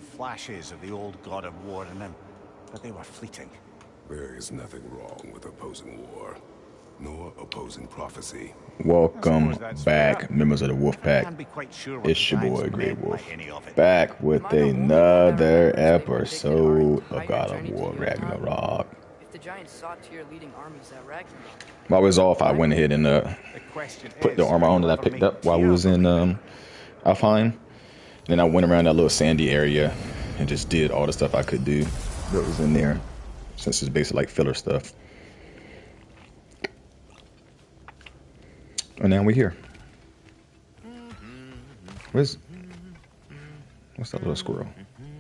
flashes of the old god of war in him, but they were fleeting. There is nothing wrong with opposing war, nor opposing prophecy. Welcome back, members of the Wolf Pack. Can't be quite sure what It's the your boy giants meant by any Greiwolph, of it. back with another episode of God of War Ragnarok. If the giants saw to your leading armies at Ragnarok. While we was off, I went ahead and put the armor on that I picked up while we was in Alfheim. Then I went around that little sandy area and just did all the stuff I could do that was in there, since it's basically like filler stuff. And now we're here. What's that little squirrel?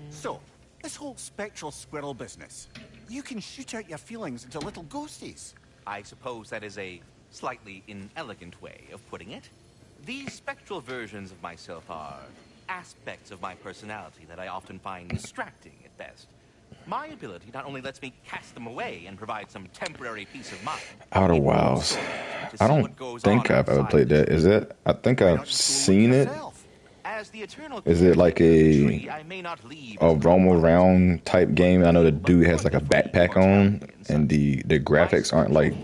So, this whole spectral squirrel business, you can shoot out your feelings into little ghosties. I suppose that is a slightly inelegant way of putting it. These spectral versions of myself are aspects of my personality that I often find distracting at best. My ability not only lets me cast them away and provide some temporary peace of mind. Outer Wilds. I don't think I've ever played that. Is that? I think I've seen it. Is it like a roam around type game? I know the dude has like a backpack on, and the graphics aren't like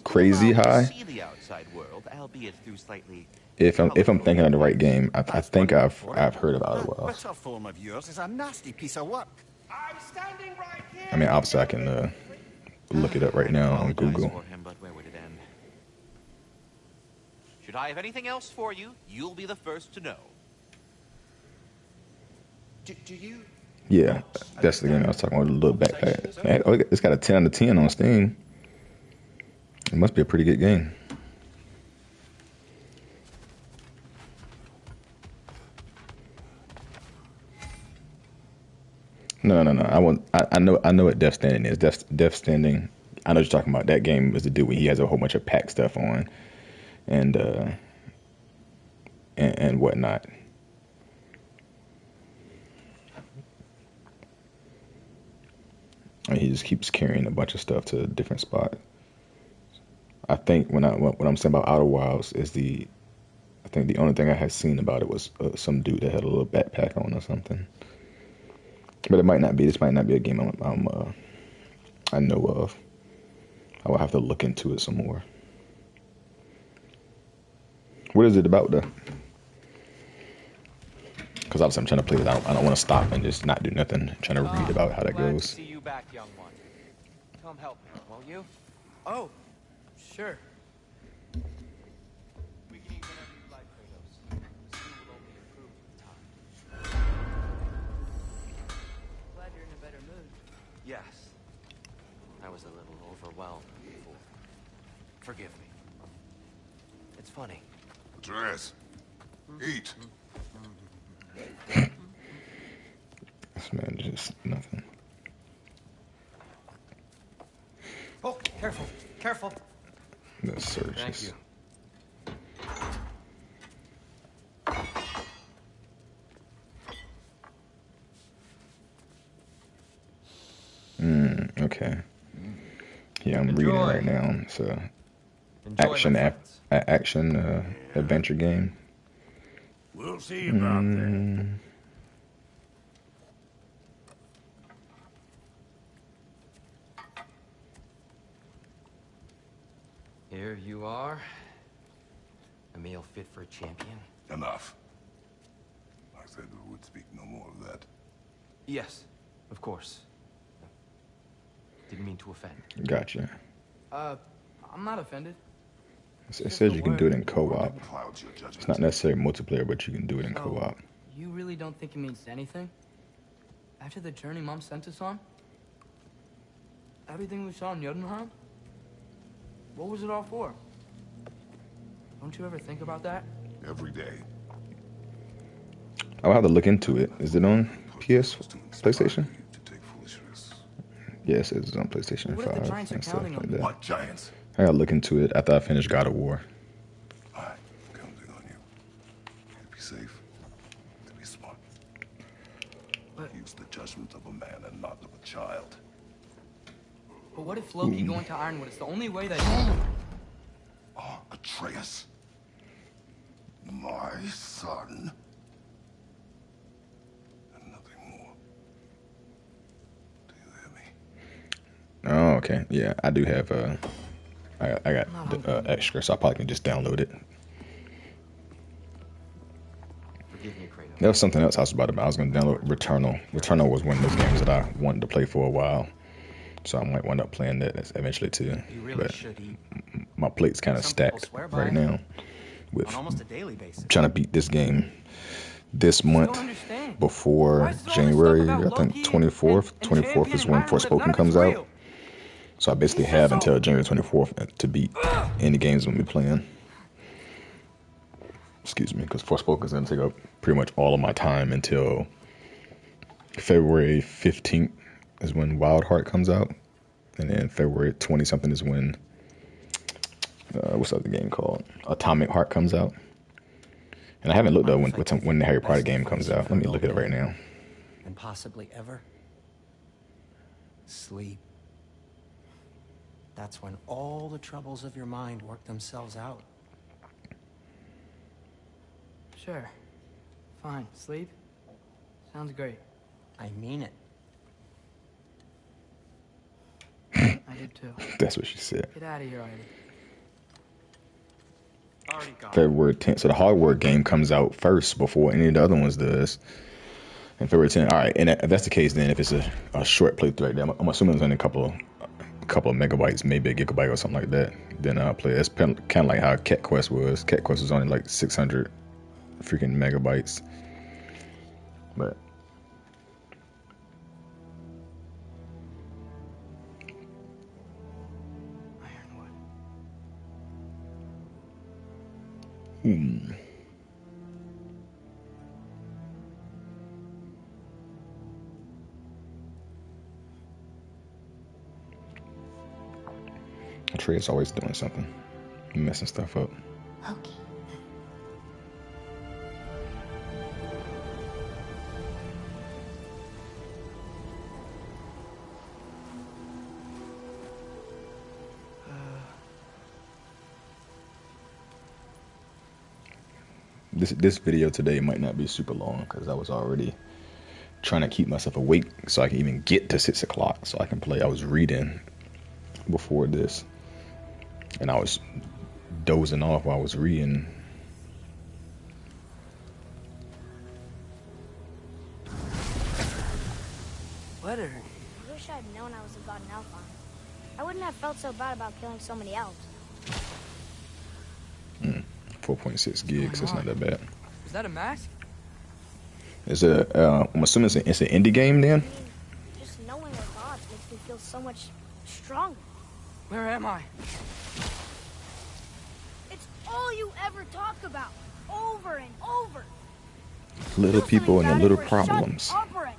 crazy high. If I'm thinking of the right game, I think I've heard of Outer Wilds. Form of yours is a nasty piece of work. I mean, obviously I can look it up right now on Google. Should I have anything else for you, you'll be the first to know. Do you? Yeah, that's the game I was talking about, the little backpack. Man, it's got a 10 out of 10 on Steam. It must be a pretty good game. No. I know what Death Standing is. Death Standing. I know what you're talking about. That game is the dude when he has a whole bunch of pack stuff on, and whatnot. And he just keeps carrying a bunch of stuff to a different spot. I think what I'm saying about Outer Wilds is I think the only thing I had seen about it was some dude that had a little backpack on or something. But it might not be. This might not be a game I know of. I will have to look into it some more. What is it about, though? Because obviously I'm trying to play it. I don't want to stop and just not do nothing. I'm trying to read about how that goes. To see you back, young one. Come help me, will you? Oh, sure. We can eat whenever you like, Kratos. The stew will only improve with time. Glad you're in a better mood. Yes. I was a little overwhelmed before. Forgive me. It's funny. Atreus, eat. This man just nothing. Oh, careful. The search. Thank you. Okay. Yeah, I'm reading right now. It's a action adventure game. We'll see about that. Here you are. A meal fit for a champion. Enough. I said we would speak no more of that. Yes, of course. Didn't mean to offend. Gotcha. I'm not offended. It says you can do it in co-op. It's not necessarily multiplayer, but you can do it in co-op. You really don't think it means anything? After the journey Mom sent us on? Everything we saw in Jotunheim? What was it all for? Don't you ever think about that? Every day. I'll have to look into it. Is it on PlayStation? Yes, it's on PlayStation 5 and stuff like that. What giants? I gotta look into it after I finish God of War. I'm counting on you. To be safe, to be smart. But, use the judgment of a man and not of a child. But what if Loki going to Ironwood is the only way that... Atreus. My son. And nothing more. Okay, yeah, I do have I got the extra, so I probably can just download it. Forgive me, Kratos. There was something else I was about. I was going to download Returnal. Returnal was one of those games that I wanted to play for a while, so I might wind up playing that eventually too. You really But should eat my plate's kind of Some people stacked swear by right it. now with on almost a daily basis. trying to beat this game this Don't month understand. before Why is there all this January. stuff about I think Loki 24th. and 24th is Champion when and Iron Forspoken Man? comes None of out. it's So I basically He's have just until so- January 24th to beat any games I'm gonna be playing. Excuse me, because Forspoken is gonna take up pretty much all of my time until February 15th is when Wild Heart comes out, and then February 20 something is when what's the other game called? Atomic Heart comes out. And I haven't looked up when the Harry Potter game comes out. Let me look at it right now. And possibly ever. Sleep. That's when all the troubles of your mind work themselves out. Sure. Fine. Sleep? Sounds great. I mean it. I did too. That's what she said. Get out of here already. Already gone. February 10th. So the Hogwarts game comes out first before any of the other ones does. And February 10th. All right. And if that's the case, then if it's a short playthrough right there, I'm assuming it's only a couple of megabytes, maybe a gigabyte or something like that. Then I'll play. It's kind of like how Cat Quest was. Cat Quest was only like 600 freaking megabytes. But Ironwood. Trey's always doing something, messing stuff up. Okay. This video today might not be super long because I was already trying to keep myself awake so I can even get to 6 o'clock so I can play. I was reading before this, and I was dozing off while I was reading. Letter. I wish I'd known I was a god in Alphon. I wouldn't have felt so bad about killing so many elves. 4.6 gigs. That's not that bad. Is that a mask? Is it? I'm assuming it's an indie game then. I mean, just knowing we're gods makes me feel so much stronger. Where am I? It's all you ever talk about, over and over. Little Do people and something their about little it or shut problems. up already.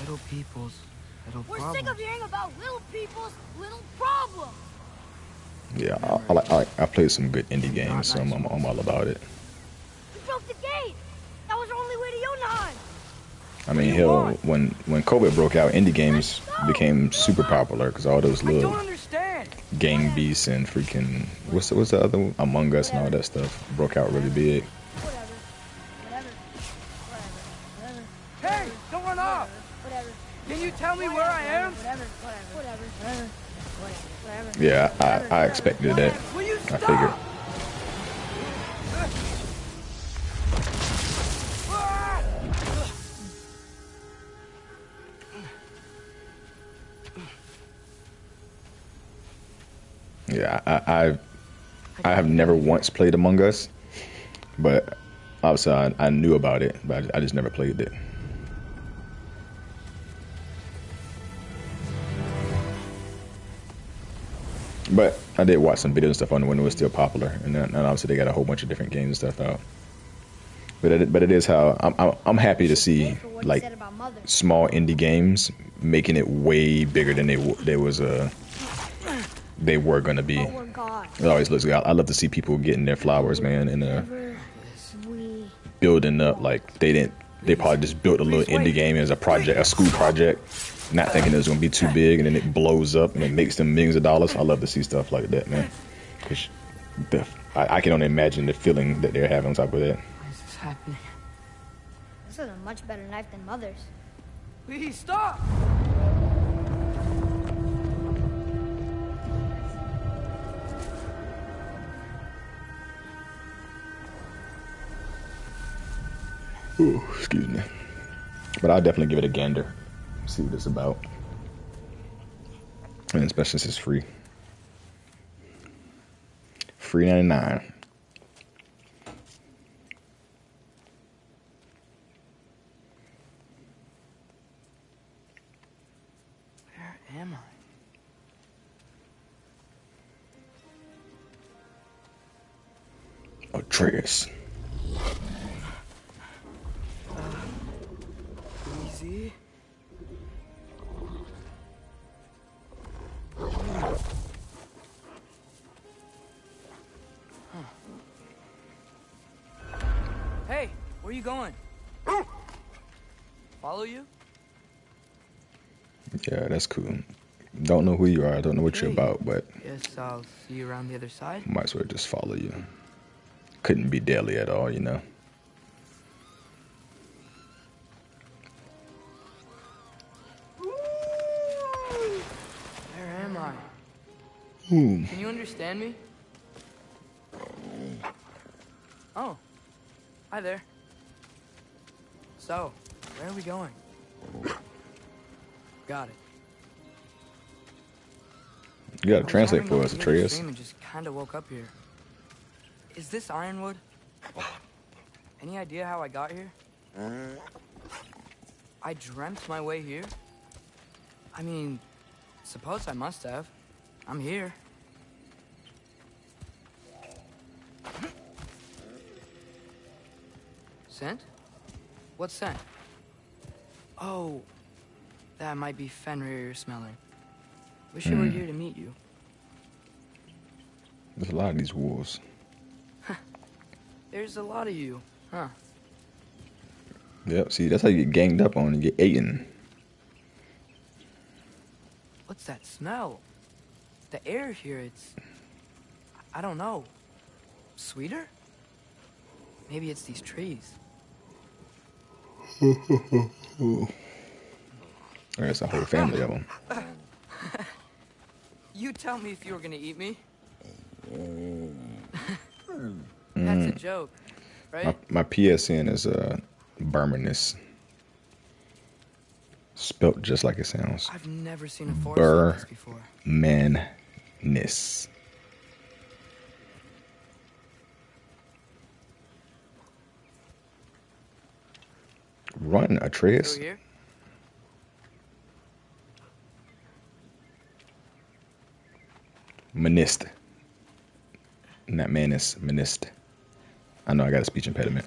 Little people's little We're problems. sick of hearing about little people's little problems. Yeah, I played some good indie games, so I'm all about it. You broke the gate. That was our only way to Jotunheim. I mean, hell, when COVID broke out, indie games became super popular because all those I don't little understand. Gang Beasts and freaking what's the other one? Among Us and all that stuff broke out really big. Whatever. Whatever. Whatever. Hey, don't run off. Whatever. Can you tell me where I am? Whatever. Whatever. Whatever. Whatever. Yeah, I expected that. Will you I stop? figured. Yeah, I have never once played Among Us, but outside I knew about it, but I just never played it. But I did watch some videos and stuff on when it was still popular, and obviously they got a whole bunch of different games and stuff out. But it is how I'm happy to see like small indie games making it way bigger than they were gonna be. It always looks good. I love to see people getting their flowers, man, and building up like they probably just built a little indie game as a project, a school project, not thinking it was gonna be too big, and then it blows up and it makes them millions of dollars. I love to see stuff like that, man. 'Cause I can only imagine the feeling that they're having on top of that. Why is this happening? This is a much better knife than Mother's. Please stop. Ooh, excuse me. But I'll definitely give it a gander. See what it's about. And especially since it's free. Free 99. Where am I? Atreus. Easy. Hey, where are you going? Follow you? Yeah, that's cool. Don't know who you are. I don't know what you're Okay. about, but Guess I'll see you around the other side. might as well just follow you. Couldn't be deadly at all, you know. Where am I? Ooh. Can you understand me? Oh. Hi there. So, where are we going? Got it. You gotta I was translate having for a us, weird Atreus. dream and just kind of woke up here. Is this Ironwood? Any idea how I got here? I dreamt my way here? I mean, suppose I must have. I'm here. Scent? What scent? Oh, that might be Fenrir you're smelling. Wish I were here to meet you. There's a lot of these wolves. There's a lot of you, huh? Yep, see, that's how you get ganged up on and get eaten. What's that smell? The air here, I don't know. Sweeter? Maybe it's these trees. There's a whole family of them. You tell me if you were gonna eat me. That's a joke, right? My PSN is Burmanness. Spelt just like it sounds. I've never seen a forest like this before. Burmanness. Run, Atreus. Through here? Manist. Not Manus, Manist. I know I got a speech impediment.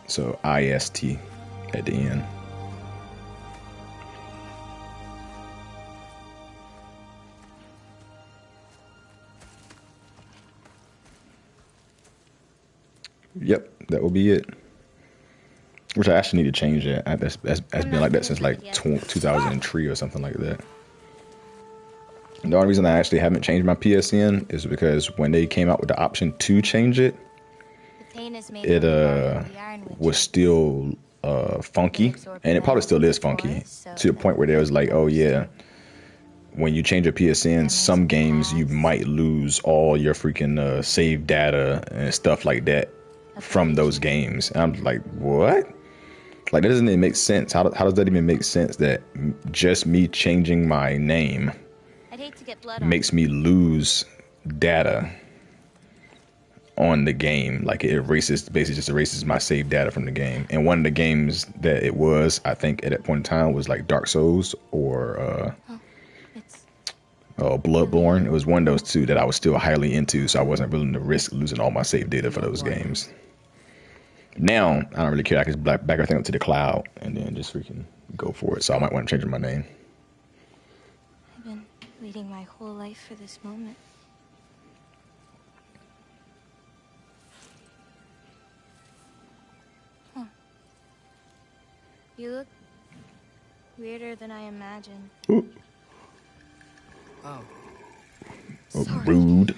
So IST at the end. Yep, that will be it. Which I actually need to change that. That's been like that since like 2003 or something like that. The only reason I actually haven't changed my PSN is because when they came out with the option to change it, it was still funky, and it probably still is funky to the point where there was like, oh yeah, when you change your PSN, some games you might lose all your freaking save data and stuff like that from those games. And I'm like, what? Like, that doesn't even make sense. How does that even make sense that just me changing my name makes me lose data on the game? Like, it basically just erases my save data from the game. And one of the games that it was, I think at that point in time, was like Dark Souls or Bloodborne. It was one of those two that I was still highly into, so I wasn't willing to risk losing all my save data for those games. Now, I don't really care. I can back everything up to the cloud and then just freaking go for it. So I might want to change my name. I've been waiting my whole life for this moment. Huh. You look weirder than I imagined. Ooh. Oh. Sorry. Rude.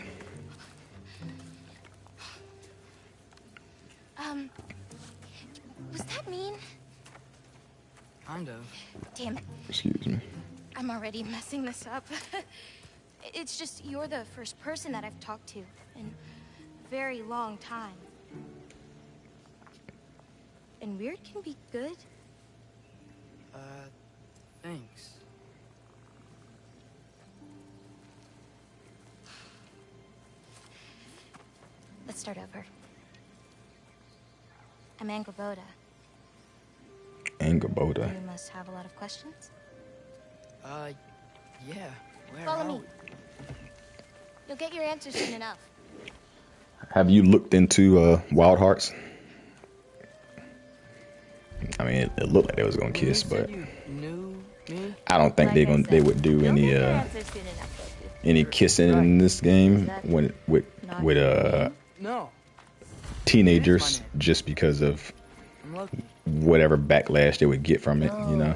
Was that mean? Kind of. Damn it. Excuse me. I'm already messing this up. It's just you're the first person that I've talked to in a very long time. and weird can be good. Thanks. Let's start over. I'm Angerboda. Angerboda. You must have a lot of questions. Yeah. Where Follow are me. we? You'll get your answers soon enough. Have you looked into Wild Hearts? I mean, it looked like they was gonna You kiss, said but you knew me? I don't think Like I they said, would do you'll any get your answers soon enough, Goku. any kissing in this game when with Not No. teenagers just because of I'm lucky. whatever backlash they would get from it, you know.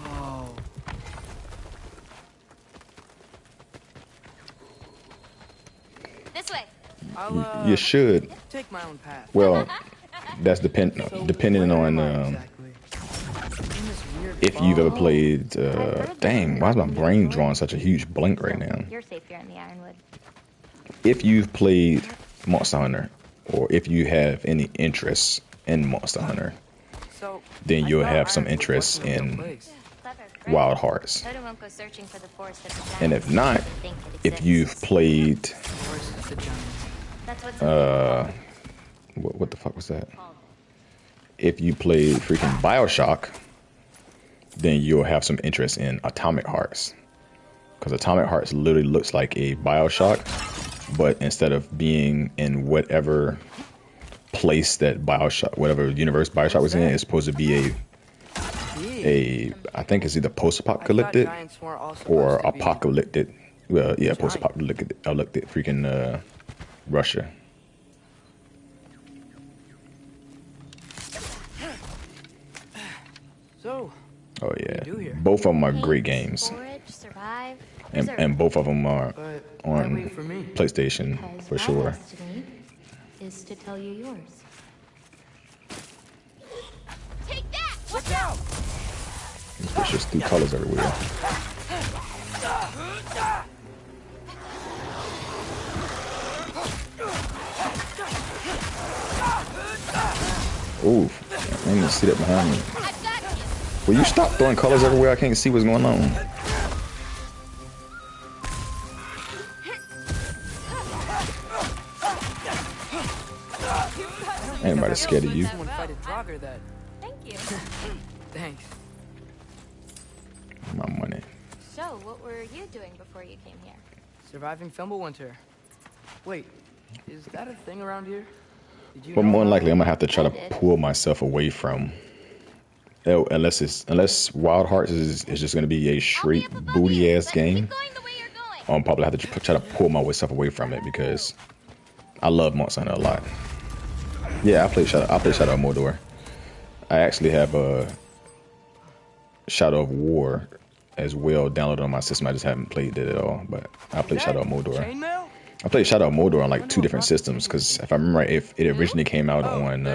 Oh. This way. I'll You should. take my own path. Well, that's depending where on am I exactly? In this weird if you've ever bog? played. Dang, why is my brain drawing such a huge blank right now? You're safe here in the Ironwood. If you've played Monster Hunter, or if you have any interest in Monster Hunter, So, then I you'll thought have some Ironwood interest wasn't a real in place. Clever. Great. Wild Hearts. Toto won't go searching for the forest of the giants. And if not, They think it if exists. you've played, Forest of the Giants. That's what's what the fuck was that? If you played freaking Bioshock, then you'll have some interest in Atomic Hearts. Because Atomic Hearts literally looks like a Bioshock, but instead of being in whatever place that Bioshock, whatever universe Bioshock was in, it's supposed to be I think it's either post-apocalyptic or apocalyptic. Well, yeah, post-apocalyptic, freaking Russia. So, Oh what yeah, do you do here? both of them are great games, Forage, survive, and both of them are But why on wait for me? PlayStation Because for my sure. destiny is to tell you yours. Take that! Watch out! It's just through colors everywhere. Ooh, I didn't even see that behind me. I've got you! Will you stop throwing colors everywhere? I can't see what's going on. Ain't nobody scared of you. Someone fight a Draugr that. Thank you. Thanks. My money. So, what were you doing before you came here? Surviving Fimbulwinter. Wait, is that a thing around here? Did you But know more than about likely, it? I'm gonna have to try to pull myself away from. Unless Wild Hearts is just gonna be a straight booty ass game. Going the way you're going. I'm probably have to try to pull myself away from it because I love Monster Hunter a lot. Yeah, I played Shadow of Mordor. I actually have a Shadow of War as well downloaded on my system. I just haven't played it at all, but I played Shadow of Mordor. Chainmail? I played Shadow of Mordor on like 2 different systems because if I remember right, if it originally came out on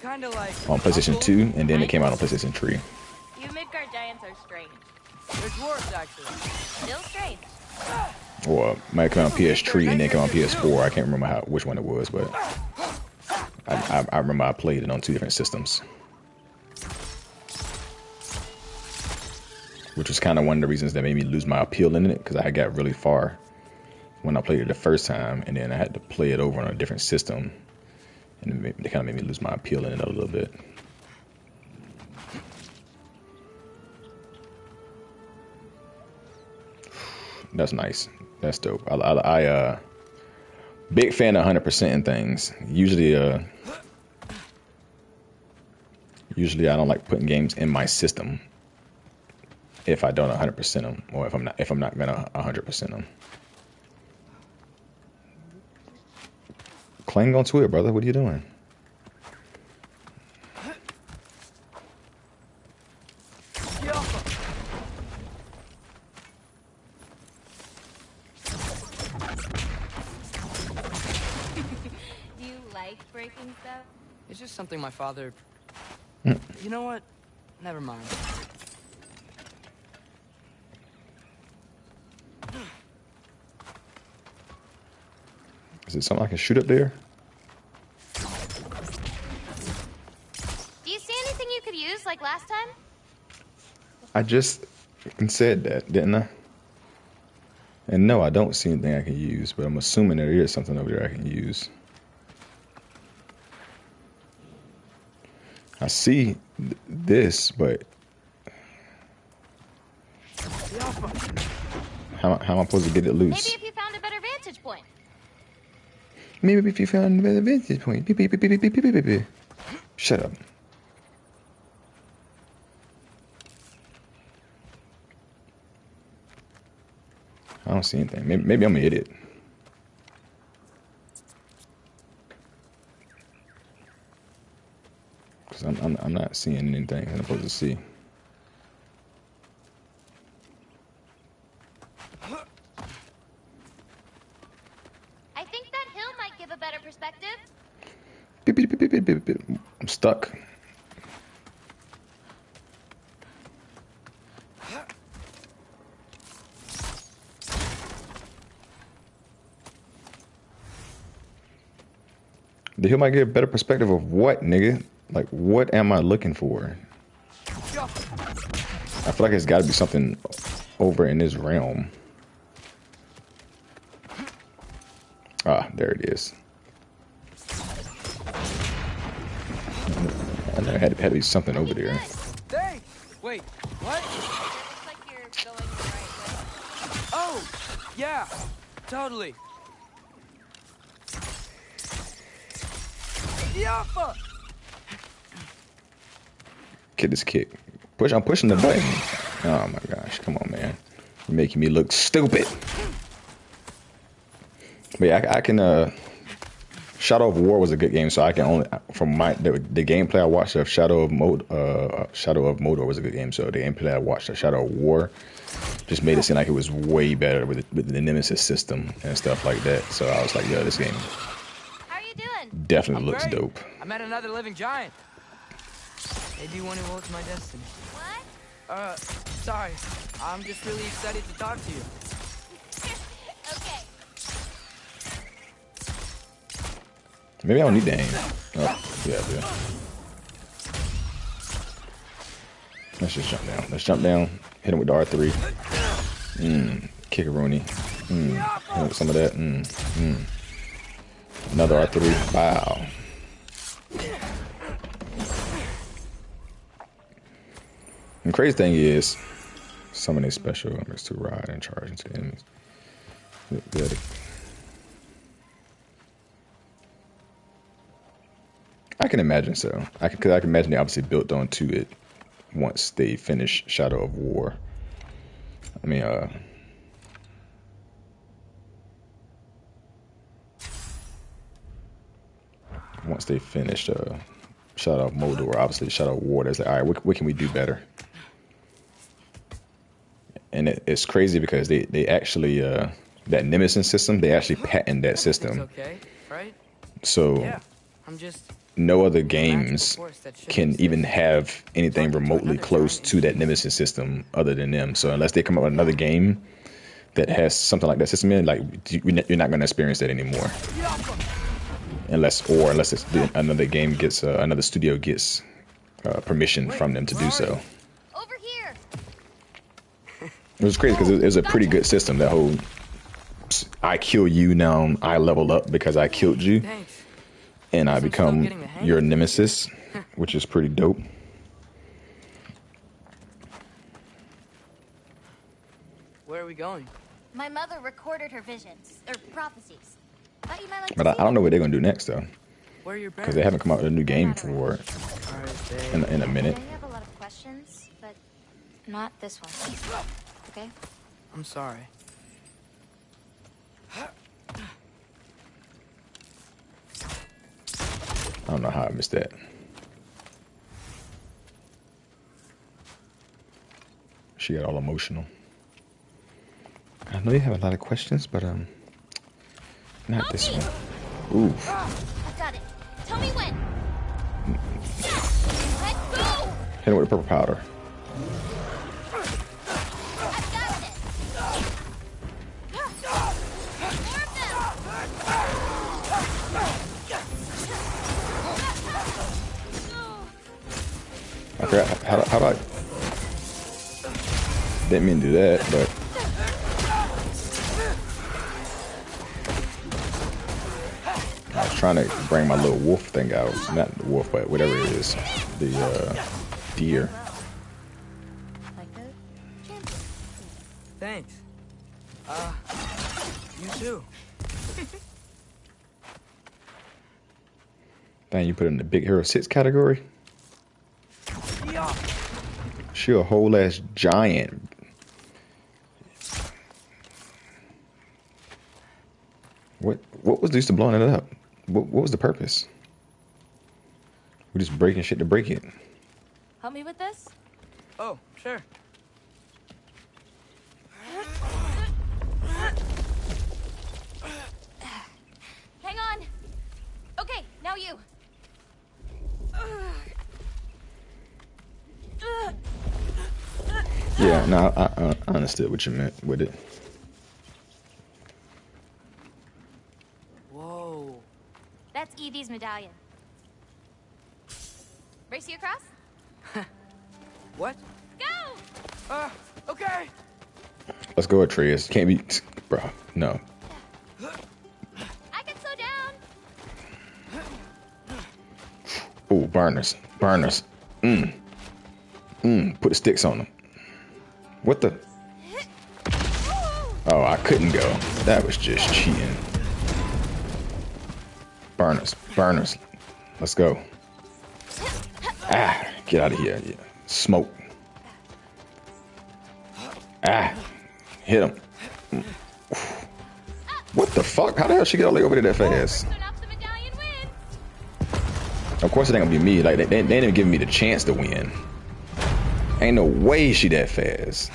Kinda like PlayStation Uncle? 2 and then it came out on PlayStation 3. You Midgard giants are strange. They're dwarves, actually. Still strange. Or it might come out on PS3 and then come out on PS4. I can't remember which one it was, but I remember I played it on 2 different systems. Which was kind of one of the reasons that made me lose my appeal in it, because I got really far when I played it the first time, and then I had to play it over on a different system, and it kind of made me lose my appeal in it a little bit. That's nice. That's dope. I big fan of 100% in things. Usually I don't like putting games in my system if I don't 100% them, or if I'm not gonna 100% them. Cling onto it, brother. What are you doing? Do you like breaking stuff? It's just something my father. You know what? Never mind. Is it something I can shoot up there? anything you could use like last time? I just said that, didn't I? And no, I don't see anything I can use, but I'm assuming there is something over there I can use. I see this, but how am I supposed to get it loose? Maybe if you found a better vantage point. Maybe if you found a better vantage point. Beep, beep, beep, beep, beep, beep, beep, beep. Shut up. I don't see anything. Maybe I'm an idiot. Because I'm not seeing anything I'm supposed to see. I think that hill might give a better perspective. Beep, beep, beep, beep, beep, beep. I'm stuck. The hill might give a better perspective of what, nigga? Like, what am I looking for? I feel like it's got to be something over in this realm. Ah, there it is. I know it had to be something over there. Hey! Wait, what? It looks like you're going the right way. Oh! Yeah! Totally! Yaffa! Get this kick. I'm pushing the button. Oh my gosh, come on, man. You're making me look stupid. But yeah, I can Shadow of War was a good game, so I can only from the gameplay I watched of Shadow of Mordor was a good game. So the gameplay I watched of Shadow of War just made it seem like it was way better with the Nemesis system and stuff like that. So I was like, yo, this game How are you doing? definitely looks Great. dope. I met another living giant. Maybe one who holds my destiny. What? Sorry. I'm just really excited to talk to you. Okay. Maybe I don't need to aim. Oh, yeah. Let's just jump down. Let's jump down. Hit him with the R3. Kick-a-rooney. Hit him with some of that. Another R3. Wow. And crazy thing is, summon a special elements to ride and charge into enemies. Yeah, I can imagine so. I can imagine they obviously built onto it once they finish Shadow of War. I mean, once they finish Shadow of Mordor, obviously Shadow of War, there's like, all right, what can we do better? And it's crazy because they actually that Nemesis system, they actually patent that system. Okay, right? So Yeah. I'm just no other games can even have anything remotely close to that Nemesis system other than them. So unless they come up with another game that has something like that system in, like you're not going to experience that anymore. Unless it's another game gets another studio gets permission from them to do so. Over here. It was crazy because it was a pretty good system. That whole I kill you, now I level up because I killed you. Thanks. And I become your nemesis, which is pretty dope. Where are we going? My mother recorded her visions, or prophecies. Thought you might like But to I don't know what they're gonna do next though, Where are your because they haven't come out with a new game for it Alright, in a minute. I have a lot of questions, but not this one. Okay? I'm sorry. I don't know how I missed that. She got all emotional. I know you have a lot of questions, but not this one. Oof. I've got it. Tell me when. Let's go. Hit him with the purple powder. I've got it. More of them. I forgot how do I... Didn't mean to do that, but... I was trying to bring my little wolf thing out. Not the wolf, but whatever it is. The deer. Like a champion. Thanks. You too. Dang, you put it in the Big Hero 6 category? She a whole ass giant. What was the use of blowing it up? What was the purpose? We're just breaking shit to break it. Help me with this? Oh, sure. Hang on. Okay, now you. Yeah, no, I understood what you meant with it. Whoa. That's Evie's medallion. Race you across? What? Go! Okay. Let's go, Atreus. Can't be, bro. No. I can slow down. Ooh, burners. Put the sticks on them. What the? Oh, I couldn't go. That was just cheating. Burners. Let's go. Ah, get out of here. Yeah. Smoke. Ah, hit him. What the fuck? How the hell she get all the way over there that fast? Of course it ain't gonna be me. Like they ain't even giving me the chance to win. Ain't no way she that fast.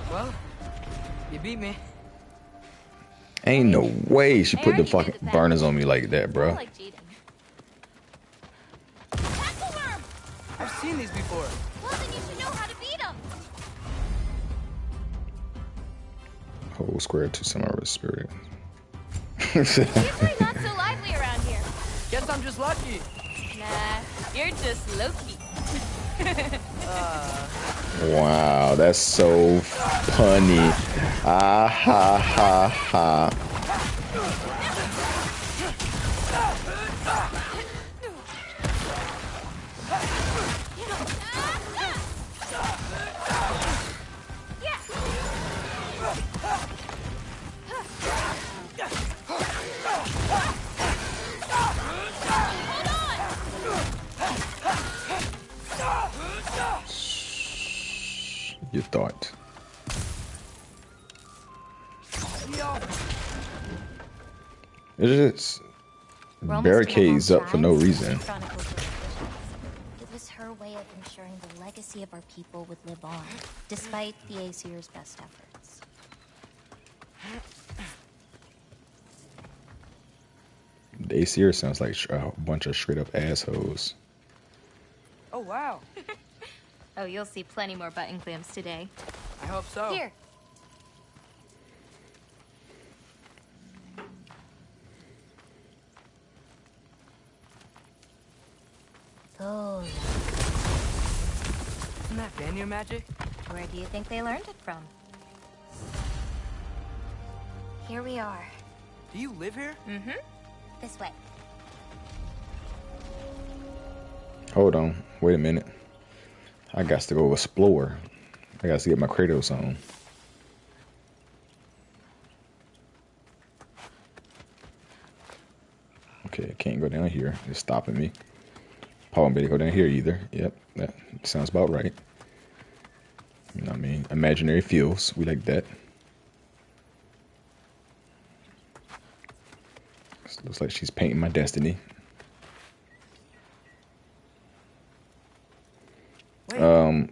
Well, you beat me. Ain't no way she put the fucking burners on me like that, bro. Like cheating. I've seen these before. Well, then you should know how to beat them. Whole square to semi spirit. Usually not so lively around here. Guess I'm just lucky. Nah, you're just Loki. Wow, that's so funny. Ah ha ha ha. You thought. It's just barricades up for no reason. It was her way of ensuring the legacy of our people would live on, despite the Aesir's best efforts. The Aesir sounds like a bunch of straight up assholes. Oh, wow. Oh, you'll see plenty more button clamps today. I hope so. Here. Oh, Isn't that Vanir magic? where do you think they learned it from? Here we are. Do you live here? Mm-hmm. This way. Hold on, wait a minute. I got to go explore. I got to get my Kratos on. Okay, I can't go down here. It's stopping me. Probably won't be able to go down here either. Yep, that sounds about right. You know what I mean? Imaginary fields. We like that. This looks like she's painting my destiny. Wait,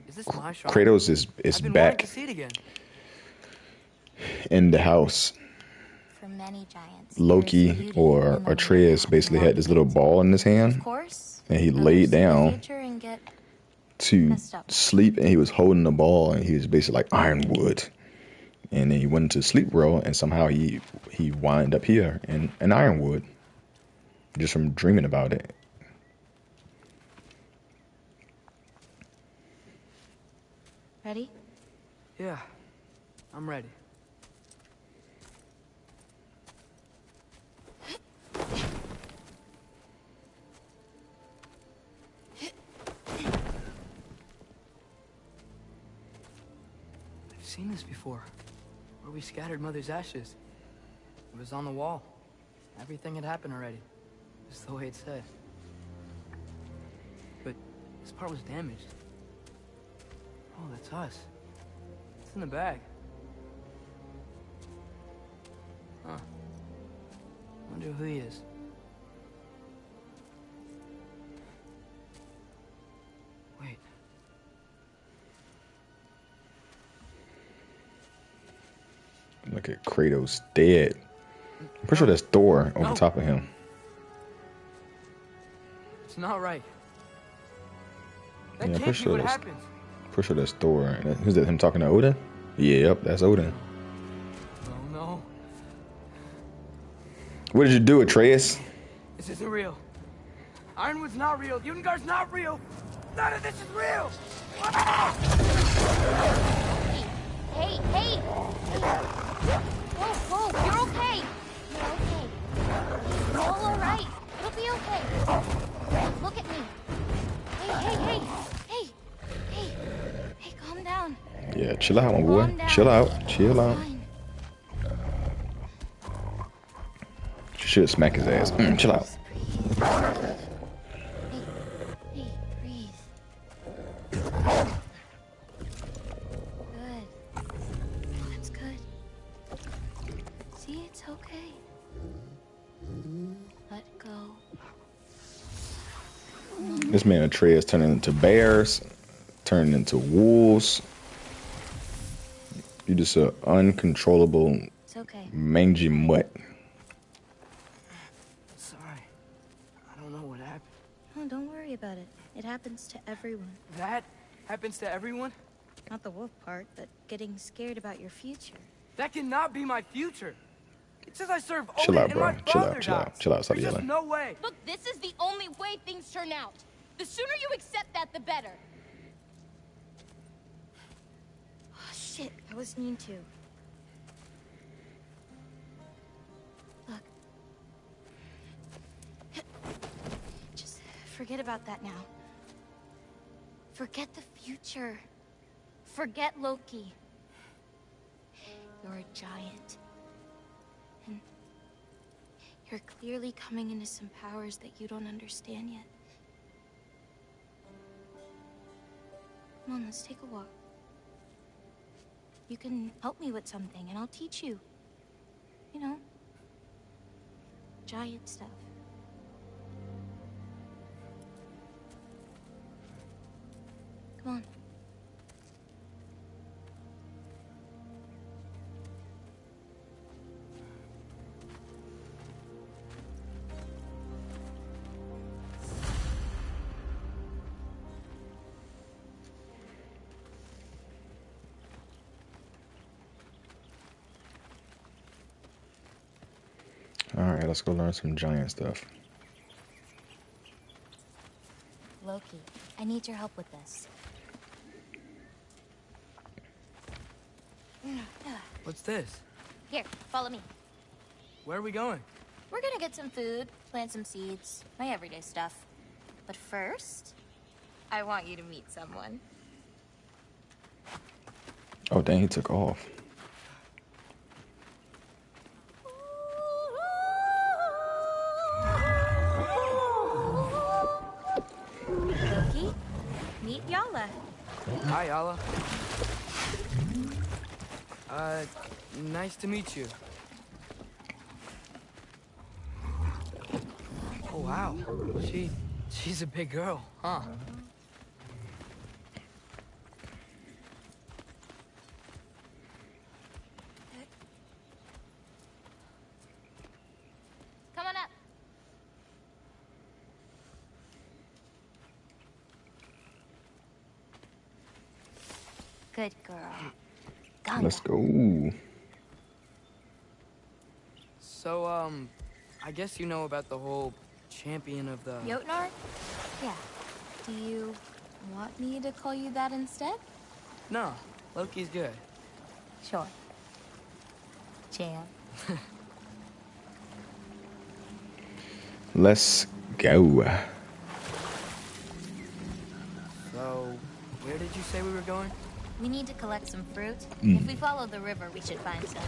is this my shrine? Kratos is I've been wanting back to see it again. in the house. For many giants, Loki there is beauty or in the Atreus land basically and had this little ball in his Of hand, course, and he others laid see the down future and get to messed up. sleep, and he was holding the ball, and he was basically like ironwood. And then he went into sleep world, and somehow he wind up here in ironwood, just from dreaming about it. Ready? Yeah, I'm ready. I've seen this before. Where we scattered Mother's ashes. It was on the wall. Everything had happened already. Just the way it said. But this part was damaged. Oh, that's us. It's in the bag. Huh. Wonder who he is. Wait. Look at Kratos dead. I'm pretty sure that's Thor over top of him. It's not right. That Yeah, can't be what happened. Pretty sure that's Thor. Who's that? Him talking to Odin? Yeah, yep, that's Odin. Oh no. What did you do, Atreus? This isn't real. Ironwood's not real. Ungar's not real. None of this is real. Hey, hey, hey! Whoa, whoa, you're okay. You're okay. It's all right. It'll be okay. Look at me. Hey, calm down. Yeah, chill out, my boy. Chill out. Chill out. You should smack his ass. Chill out. Hey, breathe. Good. That's good. See, it's okay. Let go. This man Atreus turning into bears, turning into wolves. You just an uncontrollable, It's okay. mangy mutt. Sorry. I don't know what happened. Oh, don't worry about it. It happens to everyone. That happens to everyone? Not the wolf part, but getting scared about your future. That cannot be my future. It says I serve Chill Odin out, and bro. my Chill father out, chill out, dies. chill out. Stop There's yelling. just no way. Look, this is the only way things turn out. The sooner you accept that, the better. Oh, shit. I was mean to. Look. Just forget about that now. Forget the future. Forget Loki. You're a giant. And you're clearly coming into some powers that you don't understand yet. Come on, let's take a walk. You can help me with something, and I'll teach you. You know, giant stuff. Come on. Alright, let's go learn some giant stuff. Loki, I need your help with this. What's this? Here, follow me. Where are we going? We're gonna get some food, plant some seeds, my everyday stuff. But first, I want you to meet someone. Oh, dang, he took off. Loki, meet Yala. Hi, Yala. Nice to meet you. Oh, wow. She's a big girl, huh? Come on up. Good girl. Let's go. So, I guess you know about the whole champion of the... Jotnar? Yeah. Do you want me to call you that instead? No, Loki's good. Sure. Jam. Let's go. So, where did you say we were going? We need to collect some fruit. Mm. If we follow the river, we should find some.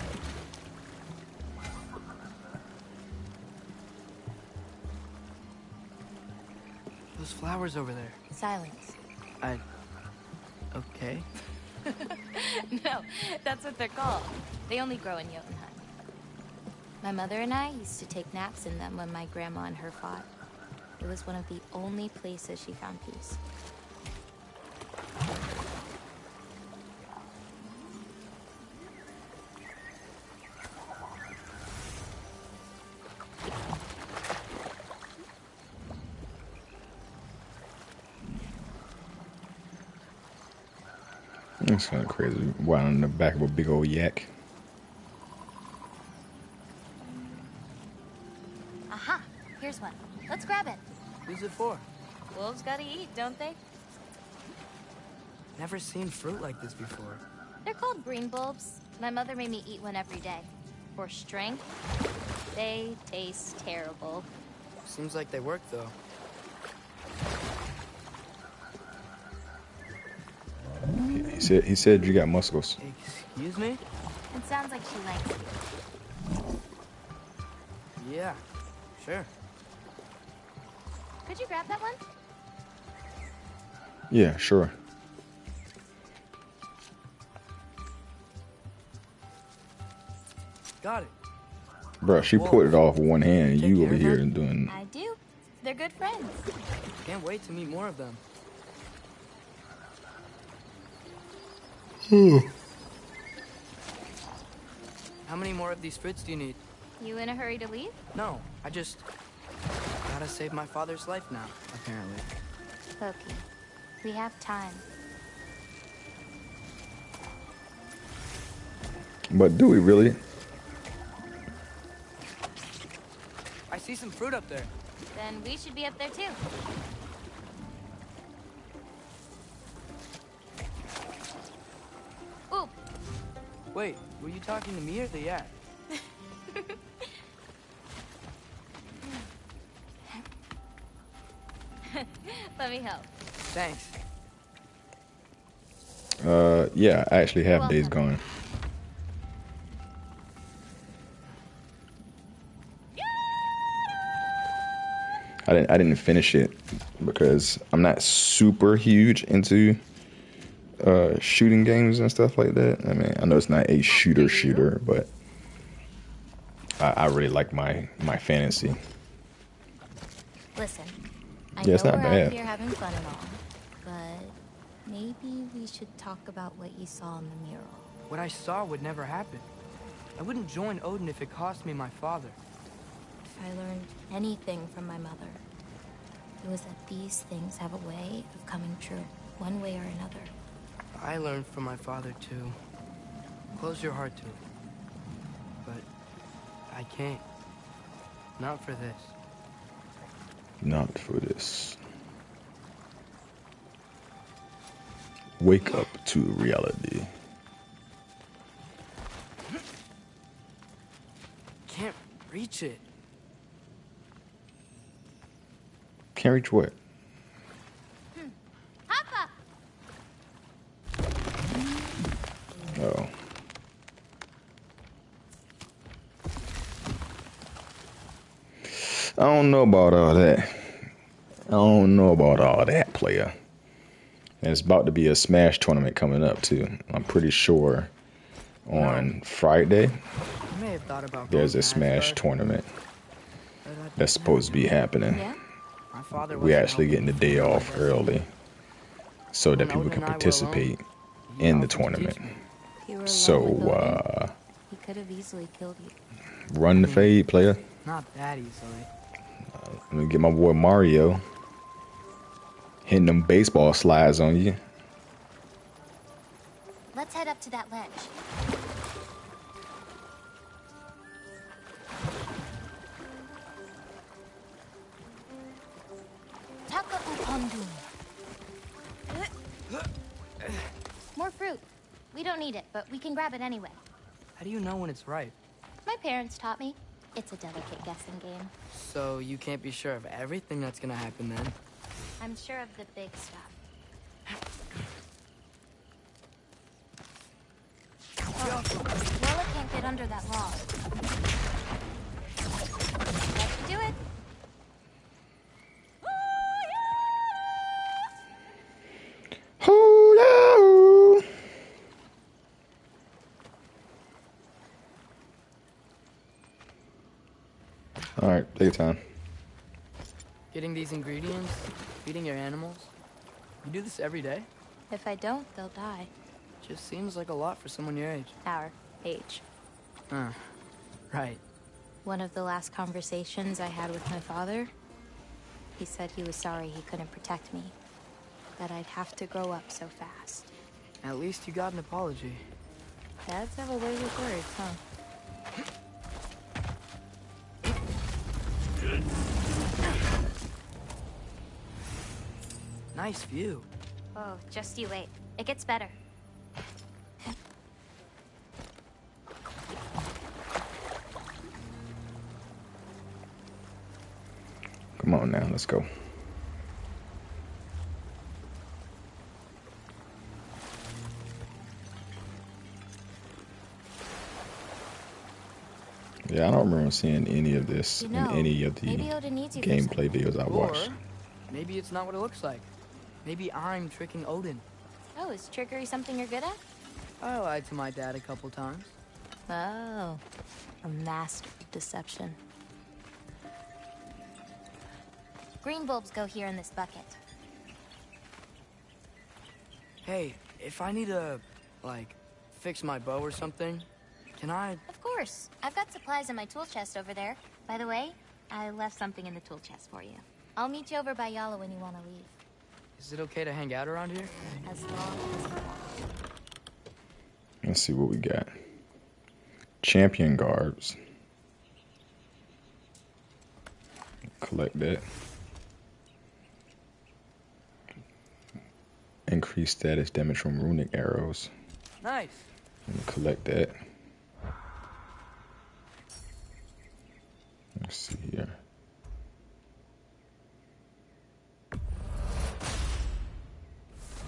Those flowers over there. Silence. Okay. No, that's what they're called. They only grow in Jotunheim. My mother and I used to take naps in them when my grandma and her fought. It was one of the only places she found peace. That's kind of crazy. Wow, on the back of a big old yak. Aha! Here's one. Let's grab it. Who's it for? Wolves gotta eat, don't they? Never seen fruit like this before. They're called green bulbs. My mother made me eat one every day. For strength, they taste terrible. Seems like they work, though. He said you got muscles. Excuse me? It sounds like she likes you. Yeah, sure. Could you grab that one? Yeah, sure. Got it. Bro, she put it off with one hand and you over here and doing... I do. They're good friends. Can't wait to meet more of them. How many more of these fruits do you need? You in a hurry to leave? No, I just gotta save my father's life now, apparently. Loki, we have time. But do we really? I see some fruit up there. Then we should be up there too. Ooh, Wait, were you talking to me or the yak? let me help. Thanks. Yeah, I actually have You're Days welcome. Gone. I didn't finish it because I'm not super huge into shooting games and stuff like that. I mean, I know it's not a shooter, but I really like my fantasy. Listen, I Yeah, know it's not we're bad. out here having fun and all, but maybe we should talk about what you saw in the mural. What I saw would never happen. I wouldn't join Odin if it cost me my father. If I learned anything from my mother, it was that these things have a way of coming true, one way or another. I learned from my father, too. Close your heart to it. But I can't. Not for this. Not for this. Wake up to reality. Can't reach it. Can't reach what? Papa! Oh. I don't know about all that. I don't know about all that, player. And it's about to be a Smash tournament coming up, too. I'm pretty sure on Friday I may have thought about there's going a to Smash Asgard, tournament but I that's supposed to be happening. Yeah? My father We wasn't actually helping getting the me day fulfill my off destiny. early so that When people Odin can and I were participate alone, he in the offered to teach tournament. me. If you were alone So, with Odin, he could have easily killed you. run the fade, player. Not that easily. Let me get my boy Mario hitting them baseball slides on you. Let's head up to that ledge. Taka upandu. More fruit. We don't need it, but we can grab it anyway. How do you know when it's ripe? My parents taught me. It's a delicate guessing game. So you can't be sure of everything that's gonna happen then? I'm sure of the big stuff. Oh, Lola can't get under that log. Let's do it. Oh yeah. All right, take your time. Getting these ingredients, feeding your animals. You do this every day? If I don't, they'll die. Just seems like a lot for someone your age. Our age. Right. One of the last conversations I had with my father, he said he was sorry he couldn't protect me. That I'd have to grow up so fast. At least you got an apology. Dads have a way with words, huh? Nice view. Oh, just you wait. It gets better. Come on now, let's go. Yeah, I don't remember seeing any of this You know, in any of the maybe Odin needs you for gameplay something. videos I watched. Or maybe it's not what it looks like. Maybe I'm tricking Odin. Oh, is trickery something you're good at? I lied to my dad a couple times. Oh, a master of deception. Green bulbs go here in this bucket. Hey, if I need to, like, fix my bow or something, can I? Of course. I've got supplies in my tool chest over there. By the way, I left something in the tool chest for you. I'll meet you over by Yala when you want to leave. Is it okay to hang out around here? As long as you want. Let's see what we got. Champion guards. Collect that. Increase status damage from runic arrows. Nice. And collect that. Let's see here.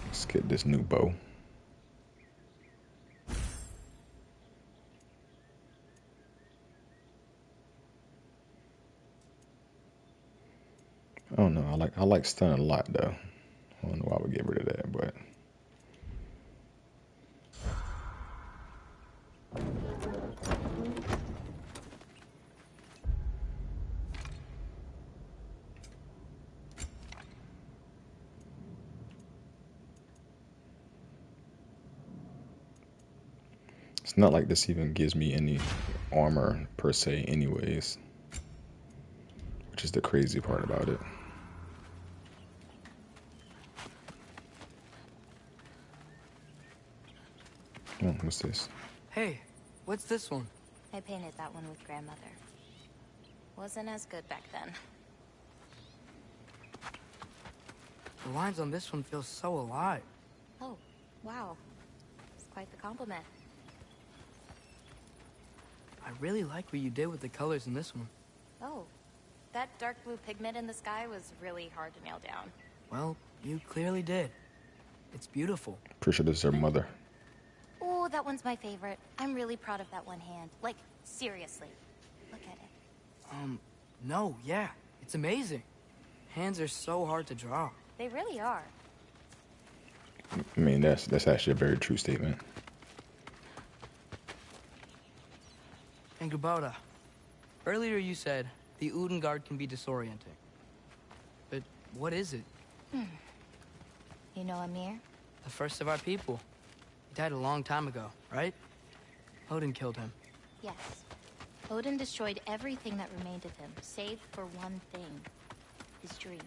Let's get this new bow. I don't know. I like stun a lot though. I don't know why we get rid of that, but it's not like this even gives me any armor per se anyways, which is the crazy part about it. Oh, what's this? Hey, what's this one? I painted that one with grandmother. Wasn't as good back then. The lines on this one feel so alive. Oh, wow. It's quite the compliment. I really like what you did with the colors in this one. Oh, that dark blue pigment in the sky was really hard to nail down. Well, you clearly did. It's beautiful. Pretty sure this is her mother. Oh, that one's my favorite. I'm really proud of that one hand. Like, seriously. Look at it. No, yeah. It's amazing. Hands are so hard to draw. They really are. I mean, that's actually a very true statement. And Gabota, earlier you said the Udengard can be disorienting. But what is it? You know Amir? The first of our people. He died a long time ago, right? Odin killed him. Yes. Odin destroyed everything that remained of him, save for one thing. His dreams.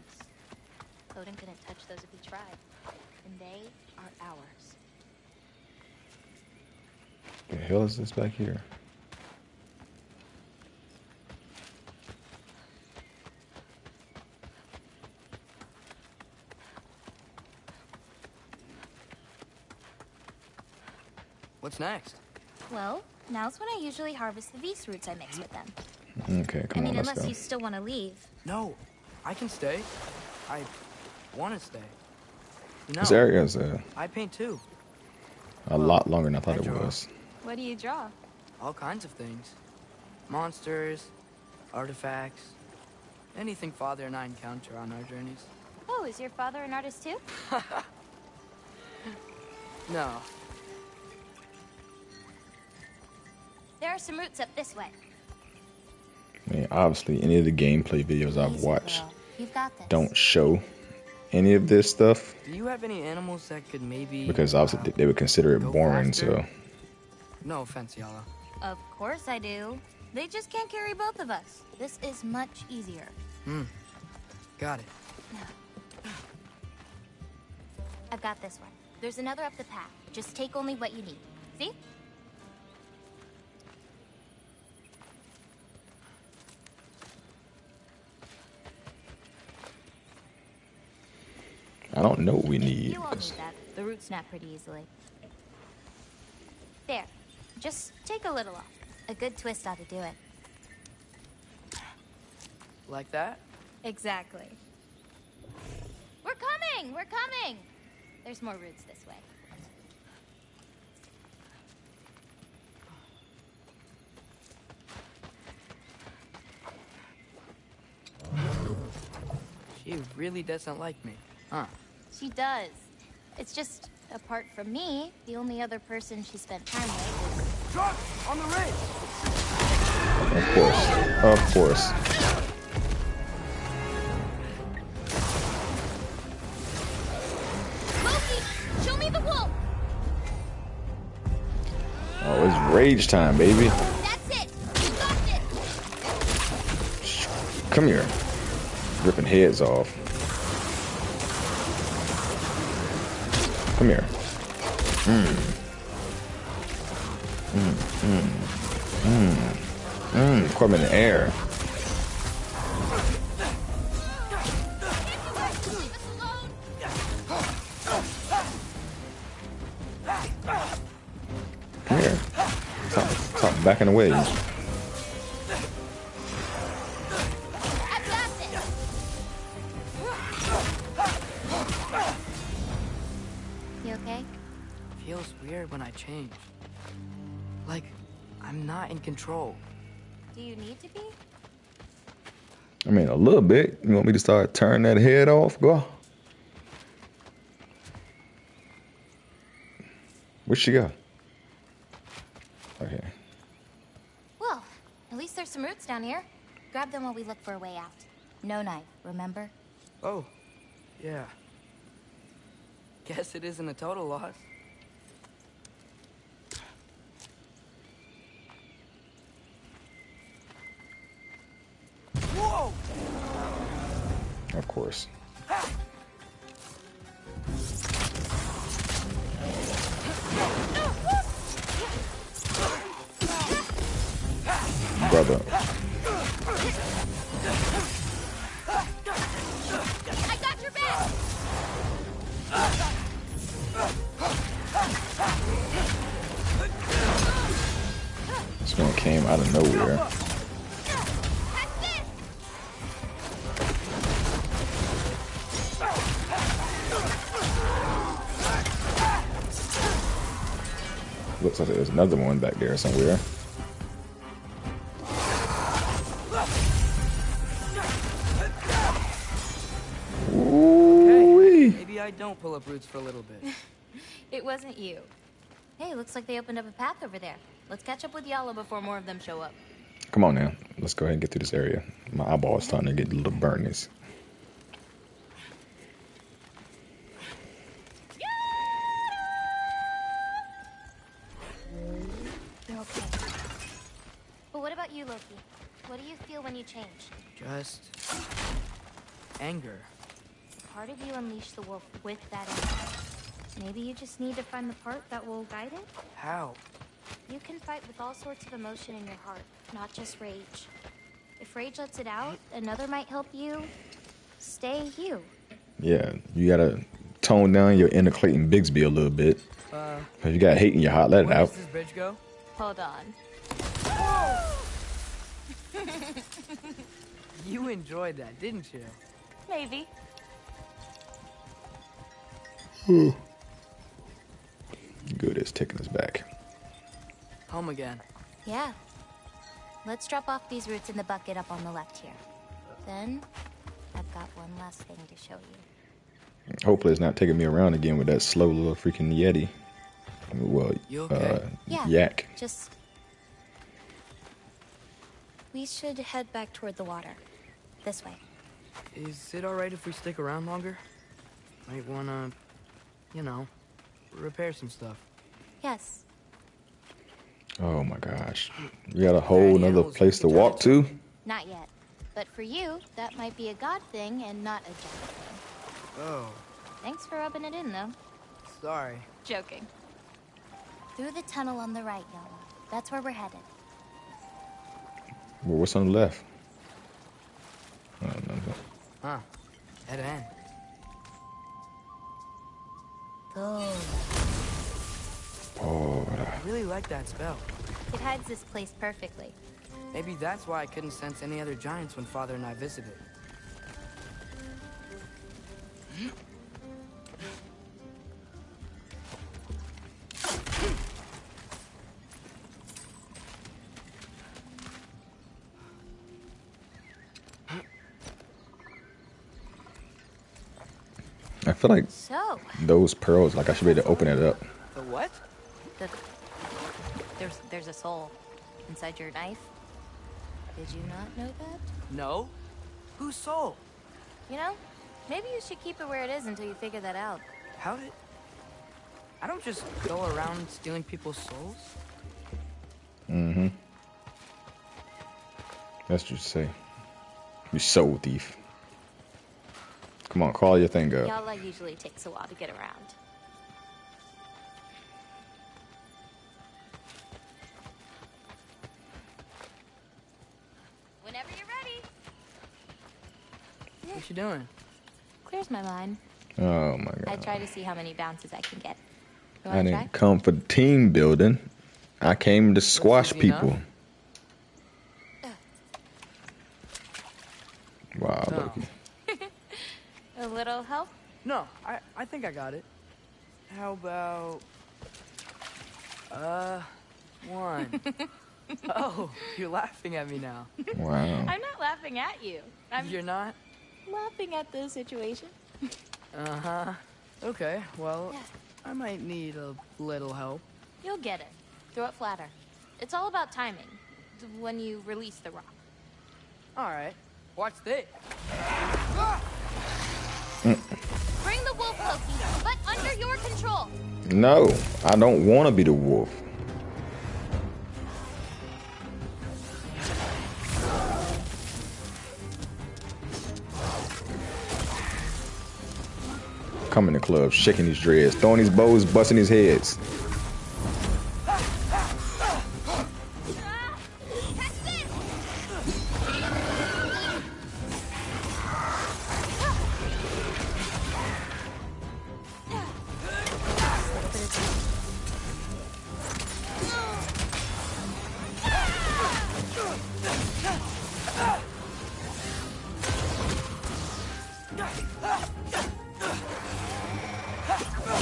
Odin couldn't touch those if he tried. And they are ours. The hell is this back here? What's next? Well, now's when I usually harvest the Beast roots I mix with them. Okay, come on, let's unless go. you still want to leave. No, I can stay. I want to stay. You know, This area is I paint too. a lot longer than I thought I it draw. was. What do you draw? All kinds of things. Monsters, artifacts, anything Father and I encounter on our journeys. Oh, is your father an artist too? No. There are some roots up this way. I mean, obviously, any of the gameplay videos I've Easy, watched girl. You've got this. don't show any of this stuff Do you have any animals that could maybe... because obviously they would consider it go boring. faster? So No offense, Yala. Of course I do. They just can't carry both of us. This is much easier. Got it. I've got this one. There's another up the path. Just take only what you need. See? I don't know what we need. You won't need that. The roots snap pretty easily. There. Just take a little off. A good twist ought to do it. Like that? Exactly. We're coming! We're coming! There's more roots this way. She really doesn't like me, huh? She does. It's just, apart from me, the only other person she spent time with is... Truck! On the ridge! Of course, of course. Loki! Show me the wolf! Oh, it's rage time, baby. That's it! You got this! Come here. Ripping heads off. Come here. Put him in the air. Come here. Stop backing away. I've got this! You okay? Feels weird when I change. Like, I'm not in control. Do you need to be? I mean, a little bit. You want me to start turning that head off? Go. Where'd she go? Okay. Well, at least there's some roots down here. Grab them while we look for a way out. No knife, remember? Oh, yeah. Guess it isn't a total loss. Whoa! Of course. Brother. I got your back! This one came out of nowhere. That's it! Looks like there's another one back there somewhere. Okay, maybe I don't pull up roots for a little bit. It wasn't you. Hey, looks like they opened up a path over there. Let's catch up with Yala before more of them show up. Come on now. Let's go ahead and get through this area. My eyeball is starting to get a little burnies. They're okay. But what about you, Loki? What do you feel when you change? Just... anger. Part of you unleashed the wolf with that anger. Maybe you just need to find the part that will guide it? How? You can fight with all sorts of emotion in your heart, not just rage. If rage lets it out, another might help you stay you. Yeah, you gotta tone down your inner Clayton Bigsby a little bit. If you got hate in your heart, let it Where out. does this bridge go? Hold on. You enjoyed that, didn't you? Maybe. Good, it's taking us back. Home again. Yeah. Let's drop off these roots in the bucket up on the left here. Then, I've got one last thing to show you. Hopefully it's not taking me around again with that slow little freaking Yeti. Well, You okay? Yeah. yak. Just... We should head back toward the water. This way. Is it alright if we stick around longer? Might wanna, you know, repair some stuff. Yes. Oh my gosh. We got a whole nother place to walk to? Not yet. But for you, that might be a god thing and not a giant thing. Oh, Thanks for rubbing it in, though. sorry. Joking. Through the tunnel on the right, Yala. That's where we're headed. Well, what's on the left? Oh, no. Huh. Dead end. Oh. Oh, I really like that spell. It hides this place perfectly. Maybe that's why I couldn't sense any other giants when Father and I visited. I feel like So, those pearls, like I should be able to open it up. The what? there's a soul inside your knife. Did you not know that? No? Whose soul? You know, maybe you should keep it where it is until you figure that out. How did... I don't just go around stealing people's souls. Mm-hmm. That's what you say. You soul thief. Come on, call your thing up. Yala usually takes a while to get around. Whenever you're ready. What you doing? Clears my mind. Oh my I god. try to see how many bounces I can get. You I wanna didn't try? come for team building. I came to squash easy enough. people. Wow, No. Loki. A little help? No, I think I got it. How about... one. Oh, you're laughing at me now. Wow. I'm not laughing at you. I'm You're not? laughing at the situation. Uh-huh. Okay, well, I might need a little help. You'll get it. Throw it flatter. It's all about timing. When you release the rock. All right, watch this. Bring the wolf, Loki, but under your control. No, I don't want to be the wolf. Come in the club, shaking his dreads, throwing his bows, busting his heads.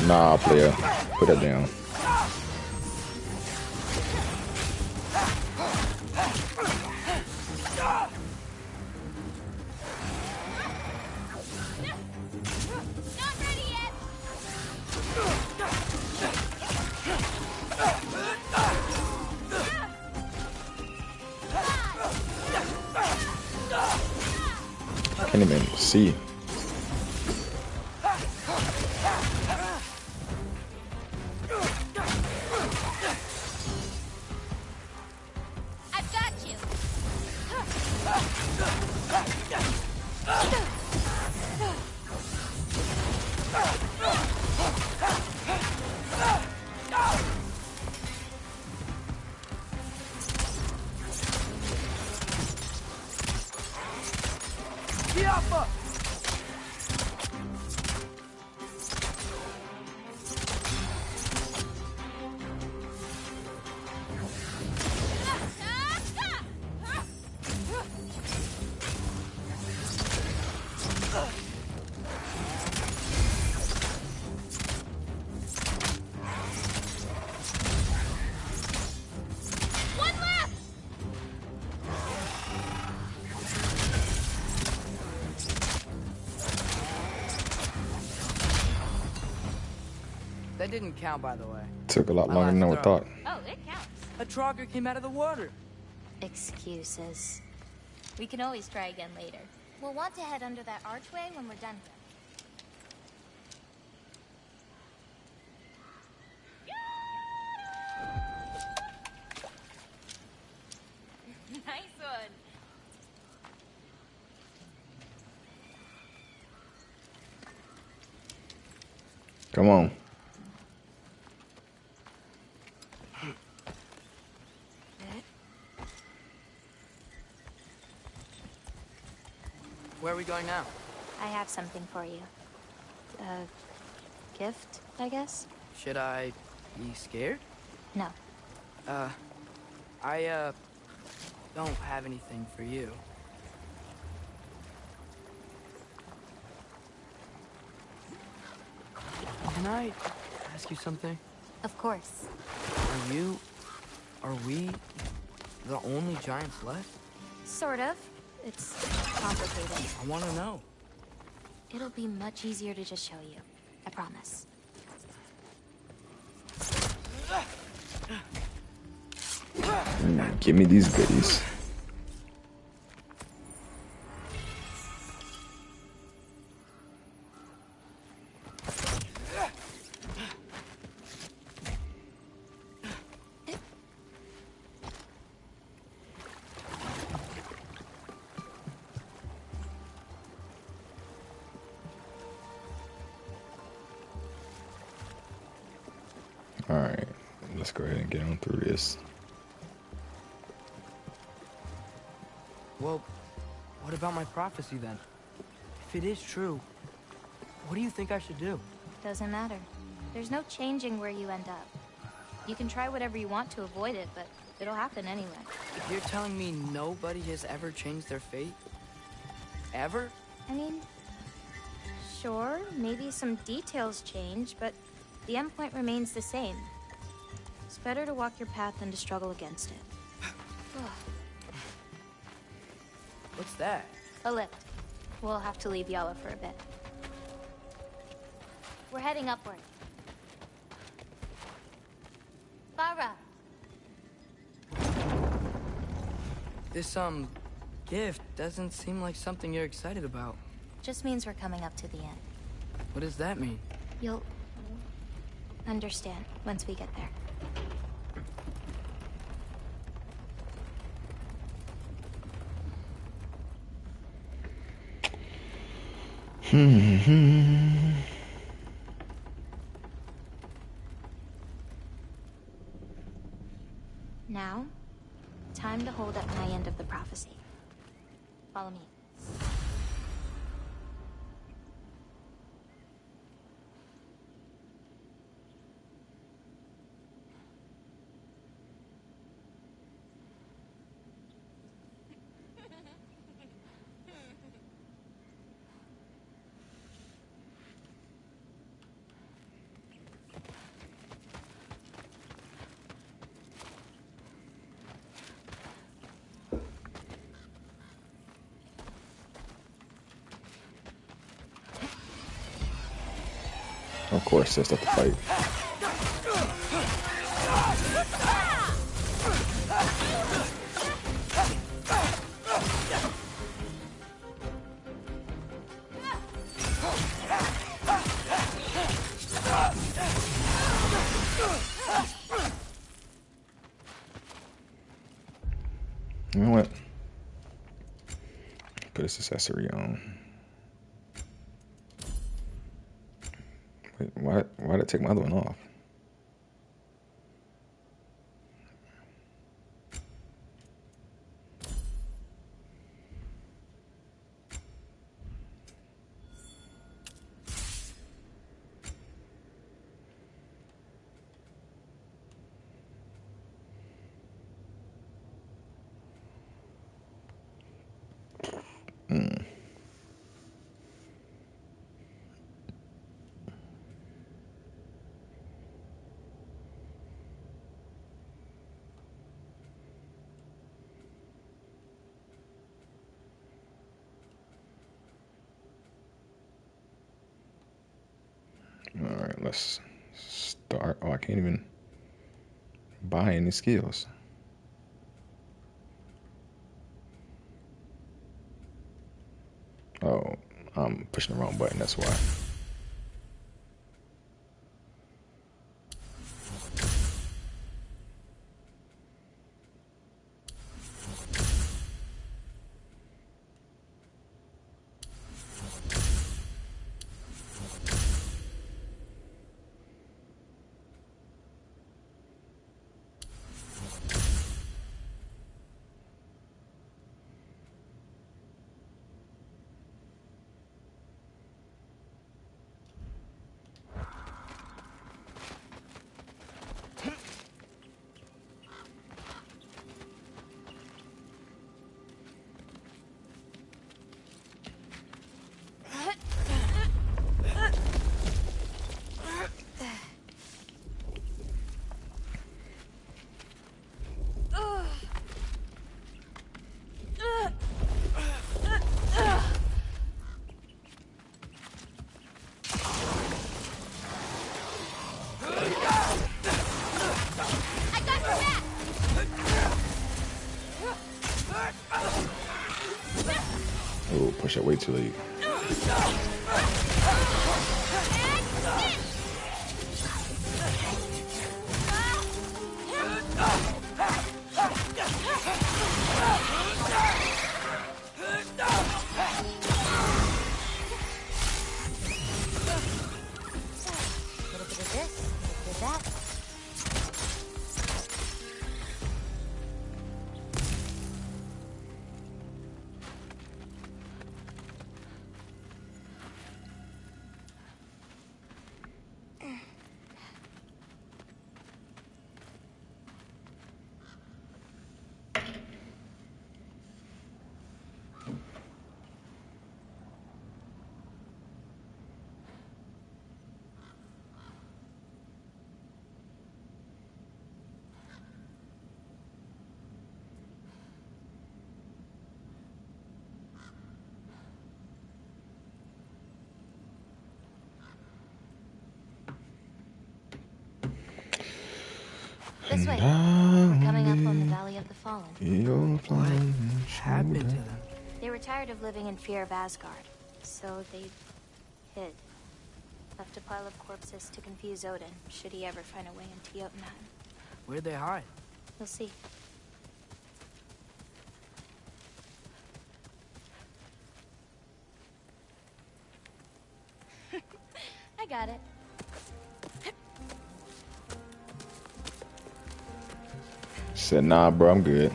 Nah, player. Put that down. Not ready yet. I can't even see. I've got you. That didn't count, by the way. Took a lot My longer than I last would throw. thought. Oh, it counts. A trogger came out of the water. Excuses. We can always try again later. We'll want to head under that archway when we're done here. Nice one. Come on. Where are we going now? I have something for you. A gift, I guess? Should I be scared? No. I don't have anything for you. Can I ask you something? Of course. Are we the only giants left? Sort of. It's complicated. I want to know. It'll be much easier to just show you. I promise. Give me these goodies. Alright, let's go ahead and get on through this. Well, what about my prophecy then? If it is true, what do you think I should do? Doesn't matter. There's no changing where you end up. You can try whatever you want to avoid it, but it'll happen anyway. You're telling me nobody has ever changed their fate? Ever? I mean, sure, maybe some details change, but the endpoint remains the same. It's better to walk your path than to struggle against it. What's that? A lift. We'll have to leave Yala for a bit. We're heading upward. Farah! This, gift doesn't seem like something you're excited about. Just means we're coming up to the end. What does that mean? You'll understand once we get there. Now, time to hold up my end of the prophecy. Follow me. Of course, there's stuff to fight. You know what? Put this accessory on. Wait, why did I take my other one off? All right, let's Start. Oh, I can't even buy any skills. Oh, I'm pushing the wrong button, that's why. Oh, push that way too late. A little bit of this, a little bit of that. This way. We're coming up on the Valley of the Fallen. What happened to them? They were tired of living in fear of Asgard, so they hid. Left a pile of corpses to confuse Odin, should he ever find a way into Jotunheim. Where'd they hide? You'll see. I got it. Said, nah, bro, I'm good.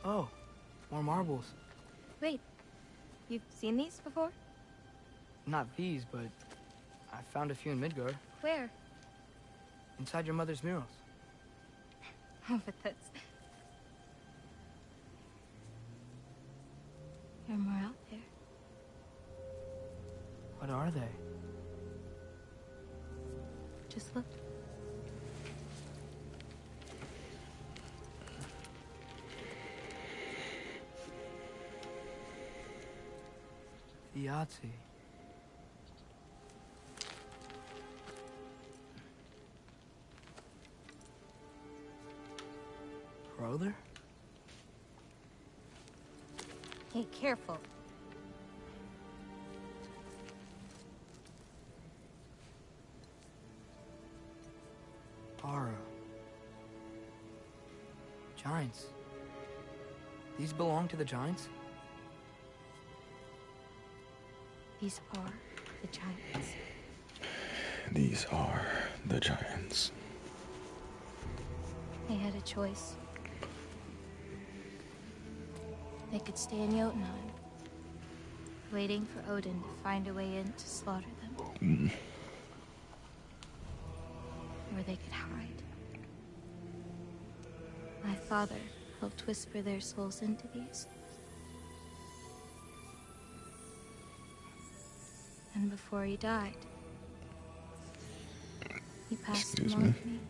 Oh, more marbles. Wait, you've seen these before? Not these, but I found a few in Midgard, Where? inside your mother's murals. Oh, but that's... There are more out there. What are they? Just look. Yahtzee. Brother? Hey, careful. Ara. Giants. These belong to the giants? These are the giants. These are the giants. They had a choice. They could stay in Jotunheim, waiting for Odin to find a way in to slaughter them. Or they could hide. My father helped whisper their souls into these. And before he died, he passed Excuse along me. to me.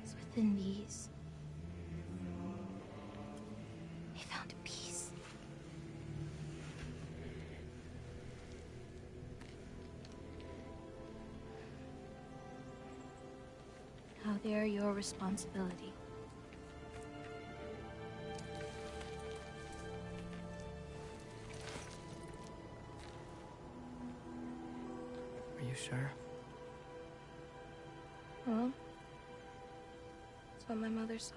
It's within these. He found peace. Now they are your responsibility. Are you sure? Well, that's what my mother saw.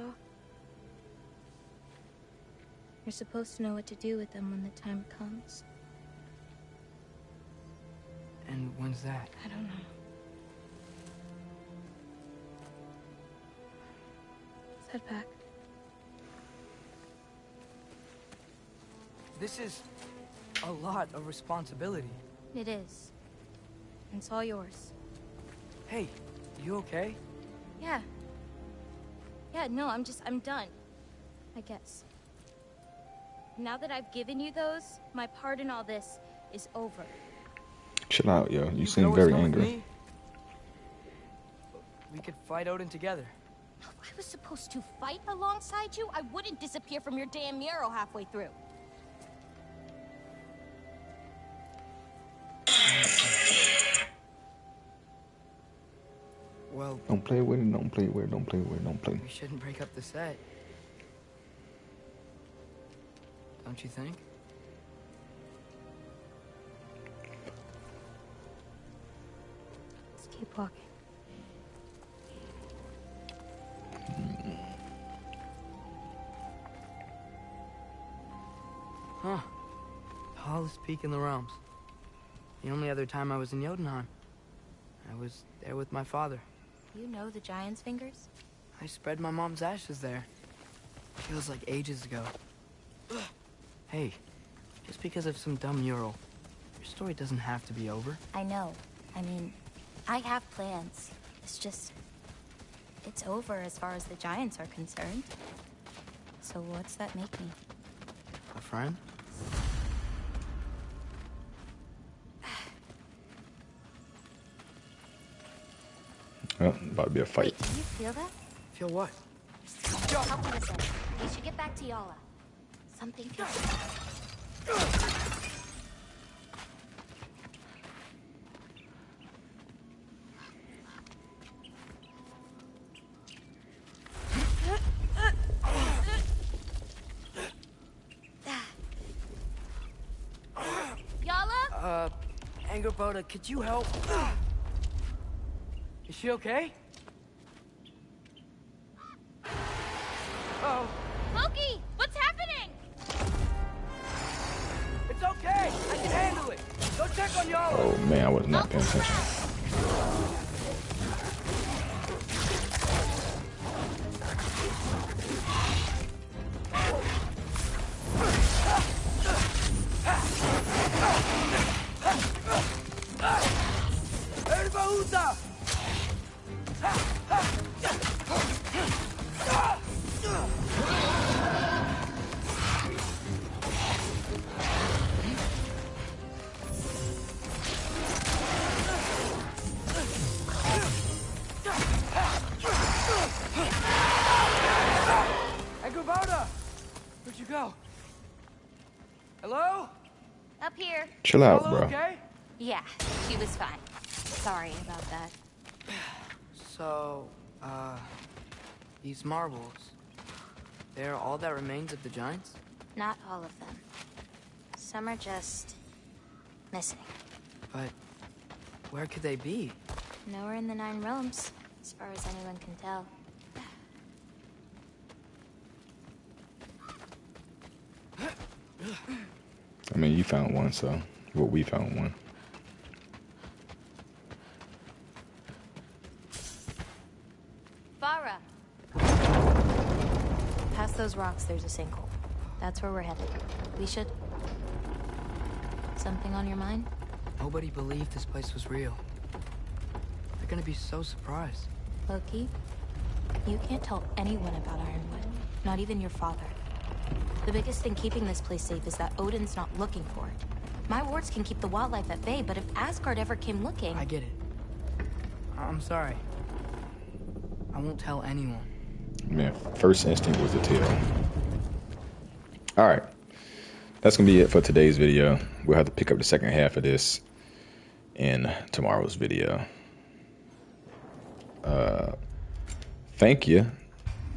You're supposed to know what to do with them when the time comes. And when's that? I don't know. Let's head back. This is a lot of responsibility. It is. And it's all yours. Hey, you okay? Yeah. Yeah, no, I'm done. I guess. Now that I've given you those, my part in all this is over. Chill out, yo. You can seem always very come with angry. me. We could fight Odin together. If I was supposed to fight alongside you, I wouldn't disappear from your damn mural halfway through. Well, Don't play with it, don't play with it, don't play with it, don't play. we shouldn't break up the set. Don't you think? Let's keep walking. Huh. Tallest peak in the realms. The only other time I was in Jotunheim, I was there with my father. You know the giant's fingers? I spread my mom's ashes there. Feels like ages ago. Hey, just because of some dumb mural, your story doesn't have to be over. I know. I mean, I have plans. It's just... it's over as far as the giants are concerned. So what's that make me? A friend? Oh, about to be a fight. Wait, do you feel that? Feel what? Help me with it. We should get back to Yala. Something feels... Yala? Angerboda, could you help? Is she okay? Oh, Loki, what's happening? it's okay. I can handle it. Go check on Yala. Oh man, I was not paying attention. Erbaúda! Angerboda! Where'd you go? Hello? Up here. Chill out, Yala bro. okay? Yeah, she was fine. Sorry about that. So, these marbles, they're all that remains of the giants? Not all of them. Some are just... missing. But where could they be? Nowhere in the 9 realms, as far as anyone can tell. I mean, you found one, so well, we found one. Farah. Past those rocks, there's a sinkhole. That's where we're headed. We should... Something on your mind? Nobody believed this place was real. They're gonna be so surprised. Loki, you can't tell anyone about Ironwood. Not even your father. The biggest thing keeping this place safe is that Odin's not looking for it. My wards can keep the wildlife at bay, but if Asgard ever came looking... I get it. I'm sorry. I won't tell anyone. Man, first instinct was to tell. Alright. That's going to be it for today's video. We'll have to pick up the second half of this in tomorrow's video. Thank you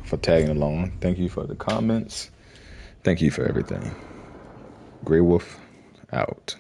for tagging along. Thank you for the comments. Thank you for everything. Greiwolph out.